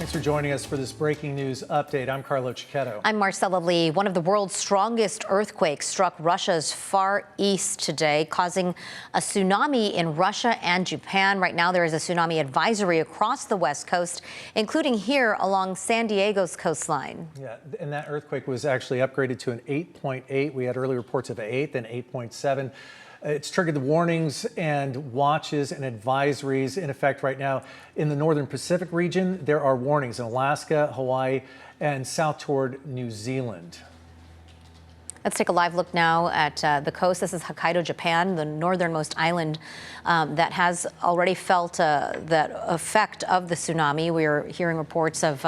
Thanks for joining us for this breaking news update. I'm Carlo Cicchetto. I'm Marcella Lee. One of the world's strongest earthquakes struck Russia's far east today, causing a tsunami in Russia and Japan. Right now, there is a tsunami advisory across the west coast, including here along San Diego's coastline. Yeah, and that earthquake was actually upgraded to an 8.8. We had early reports of an 8, then 8.7. It's triggered the warnings and watches and advisories in effect right now. In the northern Pacific region, there are warnings in Alaska, Hawaii, and south toward New Zealand. Let's take a live look now at the coast. This is Hokkaido, Japan, the northernmost island that has already felt that effect of the tsunami. We are hearing reports of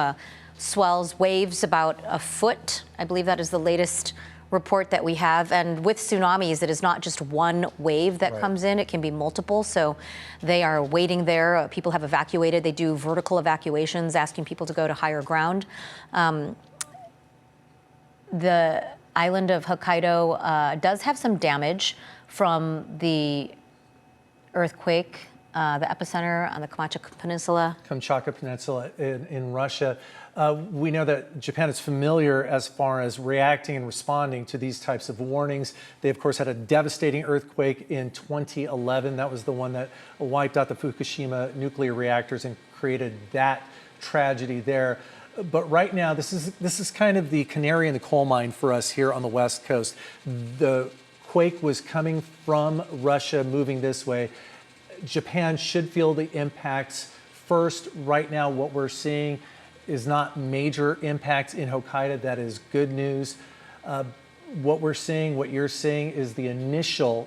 swells, waves about a foot. I believe that is the latest report that we have. And with tsunamis, it is not just one wave that comes in, it can be multiple. So they are waiting there. People have evacuated. They do vertical evacuations, asking people to go to higher ground. The island of Hokkaido does have some damage from the earthquake, the epicenter on the Kamchatka Peninsula. Kamchatka Peninsula in Russia. We know that Japan is familiar as far as reacting and responding to these types of warnings. They, of course, had a devastating earthquake in 2011. That was the one that wiped out the Fukushima nuclear reactors and created that tragedy there. But right now, this is kind of the canary in the coal mine for us here on the West Coast. The quake was coming from Russia, moving this way. Japan should feel the impacts first. Right now, what we're seeing is not major impacts in Hokkaido. That is good news. What we're seeing, what you're seeing, is the initial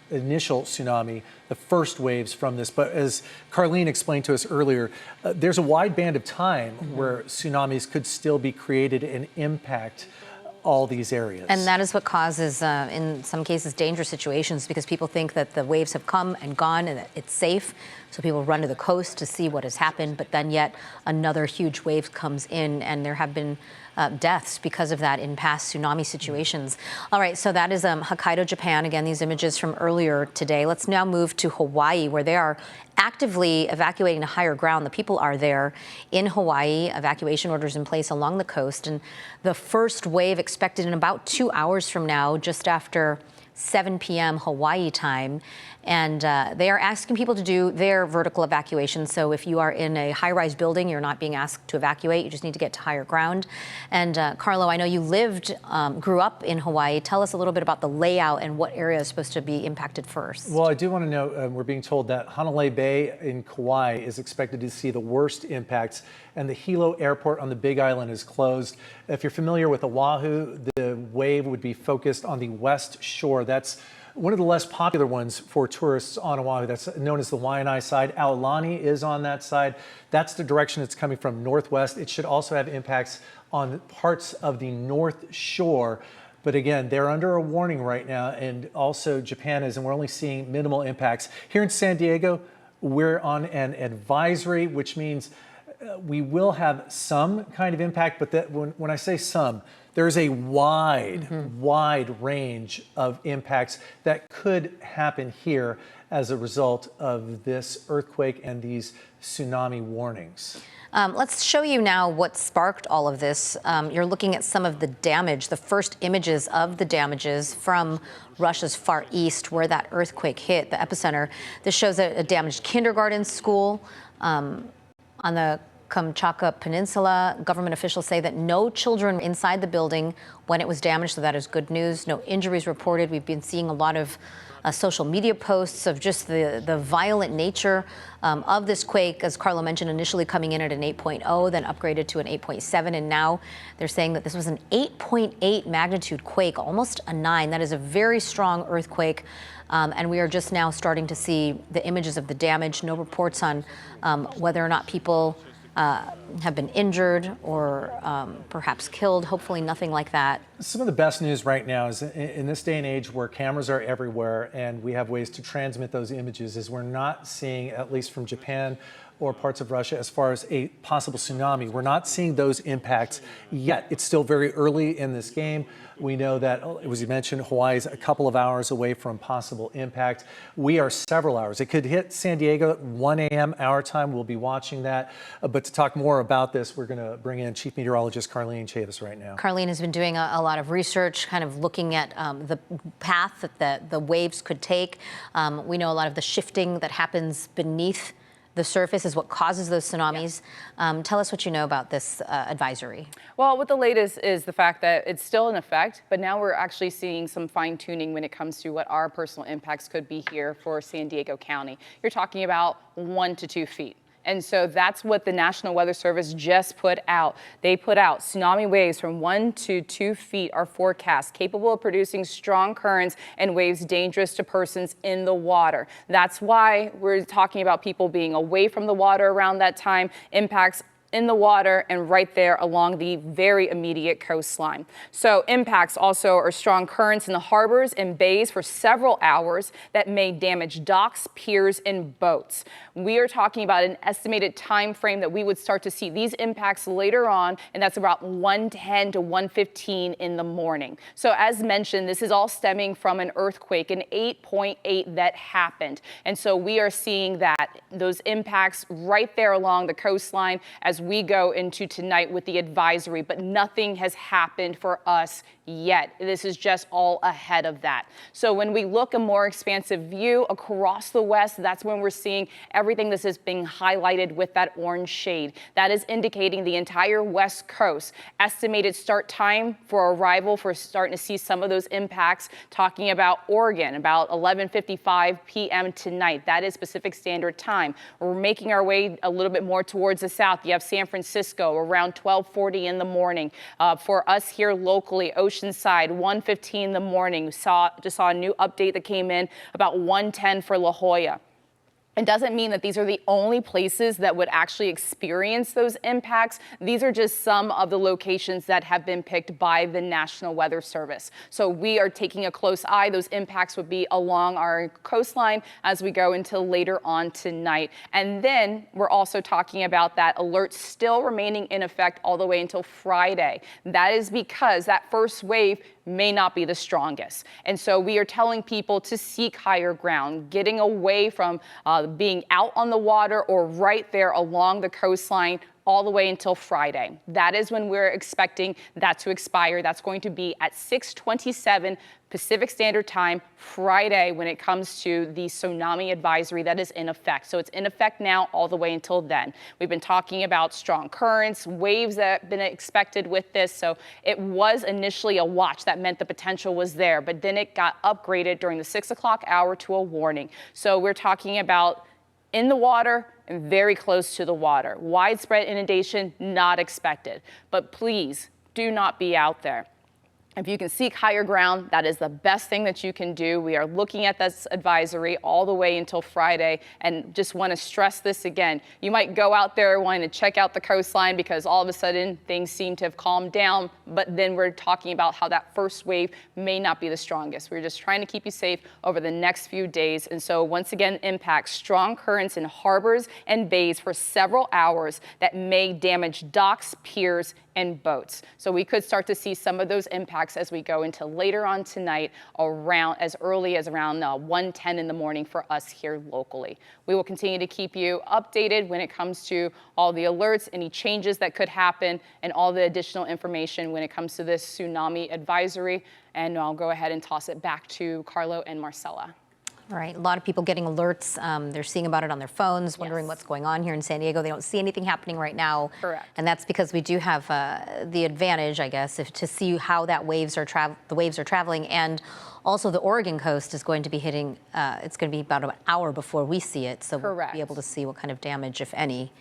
tsunami, the first waves from this. But as Carlene explained to us earlier, there's a wide band of time where tsunamis could still be created and impact all these areas. And that is what causes, in some cases, dangerous situations, because people think that the waves have come and gone and that it's safe. So people run to the coast to see what has happened, but then yet another huge wave comes in, and there have been deaths because of that in past tsunami situations. All right, so that is Hokkaido, Japan. Again, these images from earlier today. Let's now move to Hawaii, where they are actively evacuating to higher ground. The people are there in Hawaii, evacuation orders in place along the coast, and the first wave expected in about 2 hours from now, just after 7 p.m. Hawaii time. And they are asking people to do their vertical evacuation. So if you are in a high-rise building, you're not being asked to evacuate. You just need to get to higher ground. And Carlo, I know you grew up in Hawaii. Tell us a little bit about the layout and what area is supposed to be impacted first. Well, I do want to know, we're being told that Hanalei Bay in Kauai is expected to see the worst impacts, and the Hilo Airport on the Big Island is closed. If you're familiar with Oahu, the wave would be focused on the west shore. That's one of the less popular ones for tourists on Oahu. That's known as the Waianae side. Aulani is on that side. That's the direction it's coming from, northwest. It should also have impacts on parts of the north shore. But again, they're under a warning right now, and also Japan is, and we're only seeing minimal impacts. Here in San Diego, we're on an advisory, which means we will have some kind of impact, but that when I say some, there's a wide range of impacts that could happen here as a result of this earthquake and these tsunami warnings. Let's show you now what sparked all of this. You're looking at some of the damage, the first images of the damages from Russia's far east, where that earthquake hit, the epicenter. This shows a damaged kindergarten school on the Kamchatka Peninsula. Government officials say that no children inside the building when it was damaged, so that is good news. No injuries reported. We've been seeing a lot of social media posts of just the violent nature of this quake, as Carlo mentioned, initially coming in at an 8.0, then upgraded to an 8.7, and now they're saying that this was an 8.8 magnitude quake, almost a 9. That is a very strong earthquake. And we are just now starting to see the images of the damage. No reports on whether or not people have been injured or perhaps killed. Hopefully nothing like that. Some of the best news right now is in this day and age where cameras are everywhere and we have ways to transmit those images, is we're not seeing, at least from Japan or parts of Russia as far as a possible tsunami. We're not seeing those impacts yet. It's still very early in this game. We know that, as you mentioned, Hawaii is a couple of hours away from possible impact. We are several hours. It could hit San Diego at 1 a.m. our time. We'll be watching that. But to talk more about this, we're going to bring in Chief Meteorologist Carlene Chavis right now. Carlene has been doing a lot of research, kind of looking at the path that the waves could take. We know a lot of the shifting that happens beneath the surface is what causes those tsunamis. Tell us what you know about this advisory. Well, what the latest is the fact that it's still in effect, but now we're actually seeing some fine tuning when it comes to what our personal impacts could be here for San Diego County. You're talking about 1 to 2 feet. And so that's what the National Weather Service just put out. They put out tsunami waves from 1 to 2 feet are forecast, capable of producing strong currents and waves dangerous to persons in the water. That's why we're talking about people being away from the water around that time, impacts in the water and right there along the very immediate coastline. So impacts also are strong currents in the harbors and bays for several hours that may damage docks, piers, and boats. We are talking about an estimated time frame that we would start to see these impacts later on, and that's about 1:10 to 1:15 in the morning. So as mentioned, this is all stemming from an earthquake, an 8.8 that happened. And so we are seeing that those impacts right there along the coastline as we go into tonight with the advisory, but nothing has happened for us yet. This is just all ahead of that. So when we look a more expansive view across the west, that's when we're seeing everything this is being highlighted with that orange shade. That is indicating the entire west coast. Estimated start time for arrival for starting to see some of those impacts, talking about Oregon, about 11:55 p.m. tonight. That is Pacific Standard Time. We're making our way a little bit more towards the south. You have San Francisco around 12:40 in the morning. For us here locally, Oceanside, 1:15 in the morning. Just saw a new update that came in about 1:10 for La Jolla. It doesn't mean that these are the only places that would actually experience those impacts. These are just some of the locations that have been picked by the National Weather Service. So we are taking a close eye. Those impacts would be along our coastline as we go until later on tonight. And then we're also talking about that alert still remaining in effect all the way until Friday. That is because that first wave may not be the strongest. And so we are telling people to seek higher ground, getting away from being out on the water or right there along the coastline all the way until Friday. That is when we're expecting that to expire. That's going to be at 6:27 Pacific Standard Time Friday when it comes to the tsunami advisory that is in effect. So it's in effect now all the way until then. We've been talking about strong currents, waves that have been expected with this. So it was initially a watch. That meant the potential was there, but then it got upgraded during the 6 o'clock hour to a warning. So we're talking about in the water and very close to the water. Widespread inundation, not expected. But please do not be out there. If you can seek higher ground, that is the best thing that you can do. We are looking at this advisory all the way until Friday, and just want to stress this again. You might go out there wanting to check out the coastline because all of a sudden things seem to have calmed down, but then we're talking about how that first wave may not be the strongest. We're just trying to keep you safe over the next few days. And so once again, impacts strong currents in harbors and bays for several hours that may damage docks, piers, and boats. So we could start to see some of those impacts as we go into later on tonight, around as early as around 1:10 in the morning for us here locally. We will continue to keep you updated when it comes to all the alerts, any changes that could happen, and all the additional information when it comes to this tsunami advisory. And I'll go ahead and toss it back to Carlo and Marcella. All right, a lot of people getting alerts. They're seeing about it on their phones, wondering what's going on here in San Diego. They don't see anything happening right now. Correct. And that's because we do have the advantage, I guess, to see how the waves are traveling. And also the Oregon coast is going to be hitting, it's going to be about an hour before we see it. So Correct. we'll be able to see what kind of damage, if any,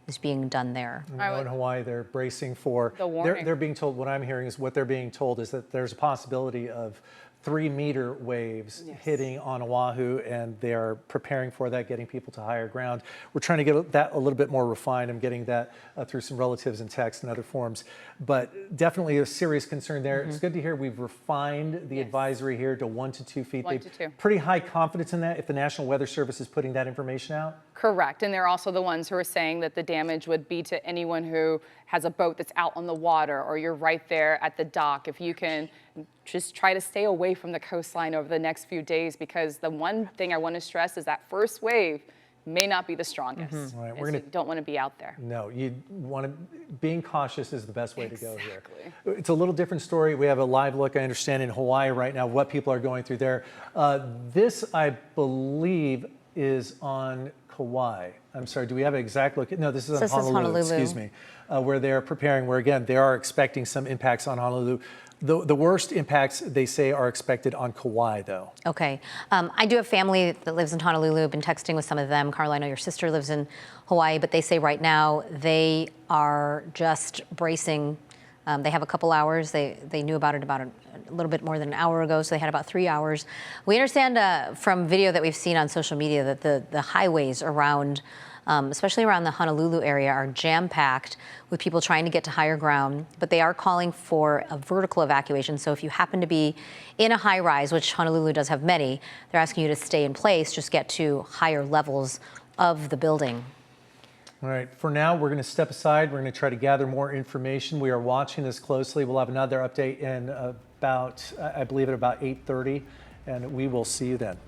is being done there. We know in Hawaii they're bracing for, the warning. they're being told, what I'm hearing is what they're being told is that there's a possibility of 3-meter waves hitting on Oahu, and they are preparing for that, getting people to higher ground. We're trying to get that a little bit more refined. I'm getting that through some relatives in text and other forms, but definitely a serious concern there. It's good to hear we've refined the advisory here to 1 to 2 feet. 1 to 2. Pretty high confidence in that if the National Weather Service is putting that information out? Correct, and they're also the ones who are saying that the damage would be to anyone who has a boat that's out on the water, or you're right there at the dock. If you can just try to stay away from the coastline over the next few days, because the one thing I want to stress is that first wave may not be the strongest. Right, So you don't want to be out there. No, you want to, being cautious is the best way to go here. It's a little different story. We have a live look, I understand, in Hawaii right now, what people are going through there. This, I believe, is on Kauai. I'm sorry, do we have an exact look? No, this is on Honolulu, excuse me, where they're preparing, where again, they are expecting some impacts on Honolulu. The worst impacts, they say, are expected on Kauai, though. Okay. I do have family that lives in Honolulu. I've been texting with some of them. Carla, I know your sister lives in Hawaii, but they say right now they are just bracing. They have a couple hours. They knew about it about a little bit more than an hour ago, so they had about 3 hours. We understand from video that we've seen on social media that the highways around, especially around the Honolulu area, are jam-packed with people trying to get to higher ground, but they are calling for a vertical evacuation. So if you happen to be in a high-rise, which Honolulu does have many, they're asking you to stay in place, just get to higher levels of the building. All right, for now, we're going to step aside. We're going to try to gather more information. We are watching this closely. We'll have another update in about, I believe, at about 8:30, and we will see you then.